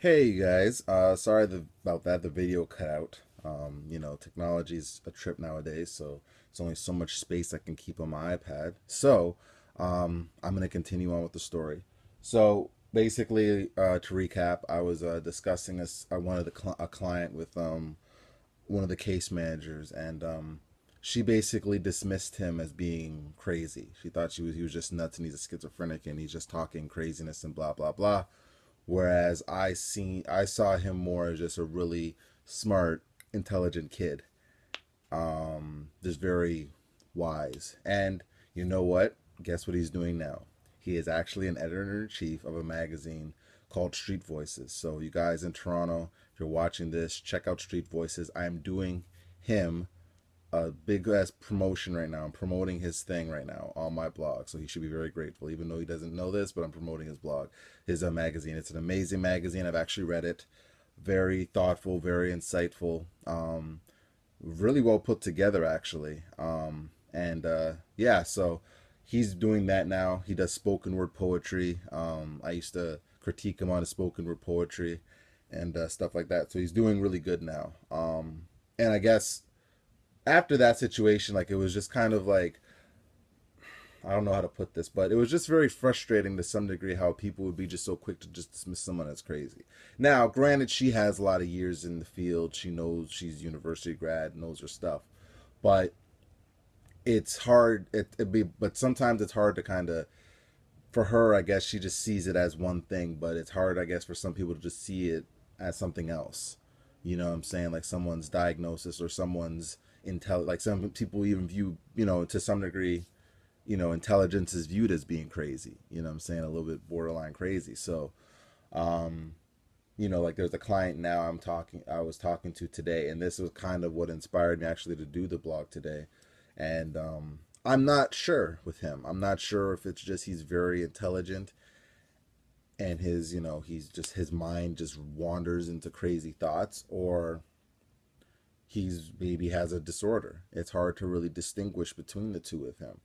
Hey you guys, sorry about that. The video cut out. Technology's a trip nowadays, so it's only so much space I can keep on my iPad. So, I'm gonna continue on with the story. So basically, to recap, I was discussing this. I wanted a client with one of the case managers, and she basically dismissed him as being crazy. She thought he was just nuts and he's a schizophrenic and he's just talking craziness and blah blah blah. Whereas I saw him more as just a really smart, intelligent kid. Just very wise. And you know what? Guess what he's doing now? He is actually an editor in chief of a magazine called Street Voices. So you guys in Toronto, if you're watching this, check out Street Voices. I am doing him a big ass promotion right now. I'm promoting his thing right now on my blog, so he should be very grateful. Even though he doesn't know this, but I'm promoting his blog, his magazine. It's an amazing magazine. I've actually read it. Very thoughtful, very insightful. Really well put together, actually. So he's doing that now. He does spoken word poetry. I used to critique him on his spoken word poetry and stuff like that. So he's doing really good now. And I guess after that situation, like it was just kind of like, I don't know how to put this, but it was just very frustrating to some degree how people would be just so quick to just dismiss someone as crazy. Now, granted, she has a lot of years in the field. She knows she's university grad, knows her stuff, but it's hard. But sometimes it's hard to kind of, for her, I guess she just sees it as one thing, but it's hard, I guess, for some people to just see it as something else. You know what I'm saying? Like someone's diagnosis or someone's like some people even view, to some degree, intelligence is viewed as being crazy. You know what I'm saying? A little bit borderline crazy. So, um, like there's a client now I was talking to today, and this was kind of what inspired me actually to do the blog today. And I'm not sure with him. I'm not sure if it's just he's very intelligent and his mind just wanders into crazy thoughts, or he's maybe has a disorder. It's hard to really distinguish between the two with him.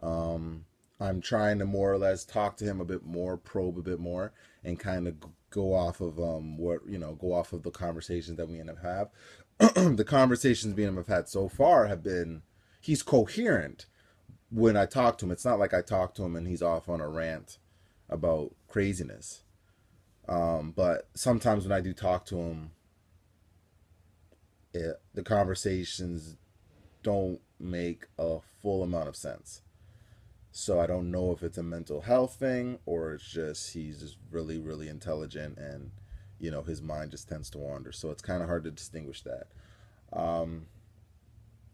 Um, I'm trying to more or less talk to him a bit more, probe a bit more, and kind of go off of go off of the conversations that we end up have. The conversations we end up have had so far have been he's coherent when I talk to him. It's not like I talk to him and he's off on a rant about craziness. But sometimes when I do talk to him, the conversations don't make a full amount of sense. So I don't know if it's a mental health thing or it's just he's just really, really intelligent and his mind just tends to wander. So it's kind of hard to distinguish that. Um,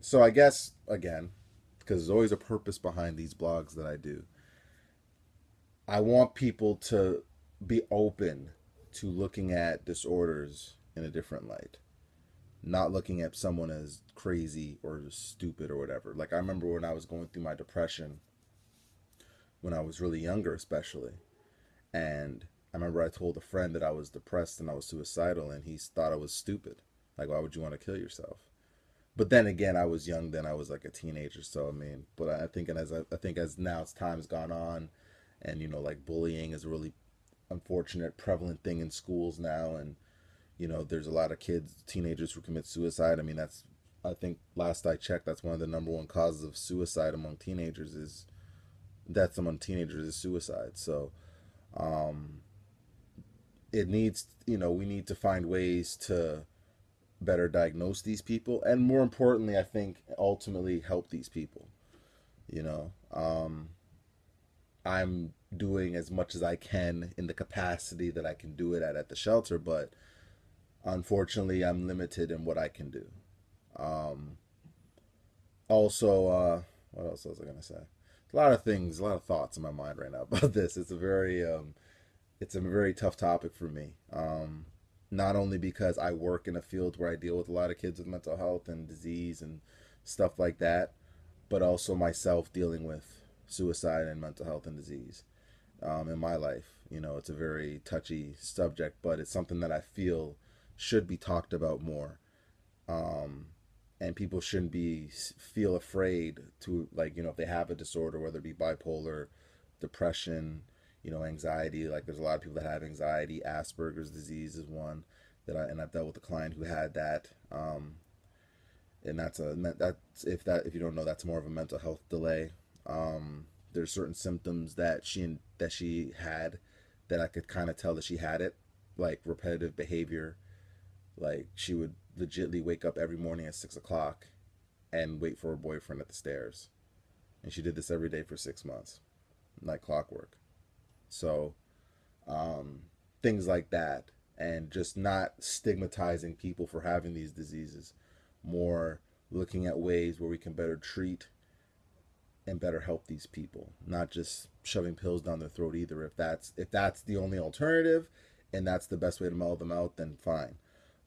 so I guess again, because there's always a purpose behind these blogs that I do. I want people to be open to looking at disorders in a different light, not looking at someone as crazy or stupid or whatever. Like I remember when I was going through my depression when I was really younger, especially. And I remember I told a friend that I was depressed and I was suicidal, and he thought I was stupid. Like, why would you want to kill yourself? But then again, I was young then. I was like a teenager, so I mean, but I think as now as time's gone on, and like bullying is a really unfortunate, prevalent thing in schools now, and there's a lot of kids, teenagers who commit suicide. I mean, I think last I checked, that's one of the number one causes of suicide among teenagers is deaths among teenagers is suicide. So um, it needs, we need to find ways to better diagnose these people, and more importantly, I think ultimately help these people. You know, I'm doing as much as I can in the capacity that I can do it at the shelter, but unfortunately, I'm limited in what I can do. Um, Also, what else was I gonna say? A lot of things, a lot of thoughts in my mind right now about this. It's a very tough topic for me. Not only because I work in a field where I deal with a lot of kids with mental health and disease and stuff like that, but also myself dealing with suicide and mental health and disease in my life. It's a very touchy subject, but it's something that I feel should be talked about more. Um, and people shouldn't be feel afraid to, like, if they have a disorder, whether it be bipolar, depression, anxiety. Like there's a lot of people that have anxiety. Asperger's disease is one and I've dealt with a client who had that. And if you don't know, that's more of a mental health delay. There's certain symptoms that she had that I could kind of tell that she had it, like repetitive behavior. Like she would legitly wake up every morning at 6 o'clock and wait for her boyfriend at the stairs, and she did this every day for 6 months, like clockwork. So things like that, and just not stigmatizing people for having these diseases, more looking at ways where we can better treat and better help these people, not just shoving pills down their throat either. If that's the only alternative and that's the best way to mellow them out, then fine.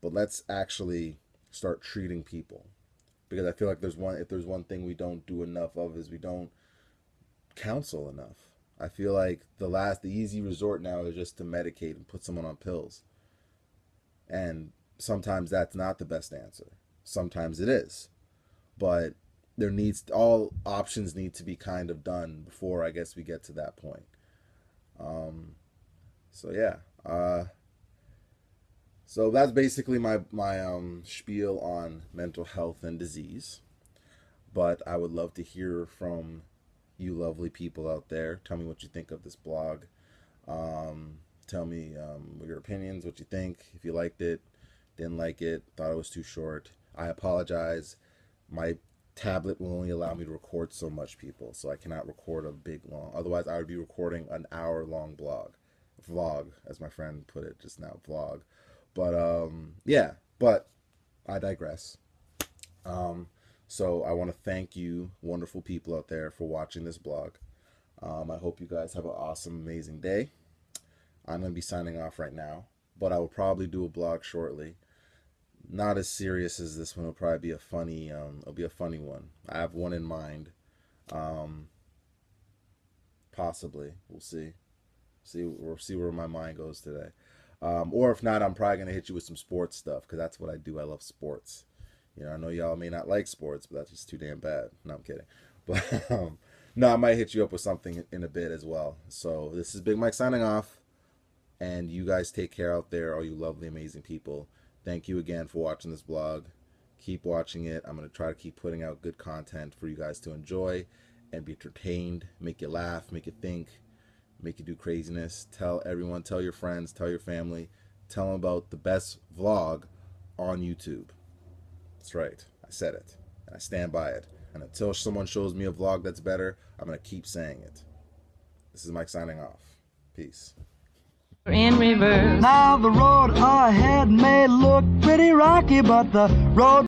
But let's actually start treating people, because I feel like if there's one thing we don't do enough of, is we don't counsel enough. I feel like the easy resort now is just to medicate and put someone on pills. And sometimes that's not the best answer. Sometimes it is. But all options need to be kind of done before I guess we get to that point. So yeah. So that's basically my spiel on mental health and disease. But I would love to hear from you lovely people out there. Tell me what you think of this blog. Tell me your opinions, what you think, if you liked it, didn't like it, thought it was too short. I apologize. My tablet will only allow me to record so much, people, so I cannot record a big long. Otherwise, I would be recording an hour-long vlog, as my friend put it just now, vlog. But yeah, but I digress. So I want to thank you, wonderful people out there, for watching this blog. I hope you guys have an awesome, amazing day. I'm going to be signing off right now, but I will probably do a blog shortly. Not as serious as this one. It'll probably be a funny, one. I have one in mind. Possibly. We'll see. We'll see where my mind goes today. Or if not, I'm probably going to hit you with some sports stuff, because that's what I do. I love sports. I know y'all may not like sports, but that's just too damn bad. No, I'm kidding. But no, I might hit you up with something in a bit as well. So this is Big Mike signing off. And you guys take care out there, all you lovely, amazing people. Thank you again for watching this blog. Keep watching it. I'm going to try to keep putting out good content for you guys to enjoy and be entertained, make you laugh, make you think, make you do craziness. Tell everyone, tell your friends, tell your family, tell them about the best vlog on YouTube. That's right. I said it, and I stand by it. And until someone shows me a vlog that's better, I'm going to keep saying it. This is Mike signing off. Peace. In reverse. Now the road ahead may look pretty rocky, but the road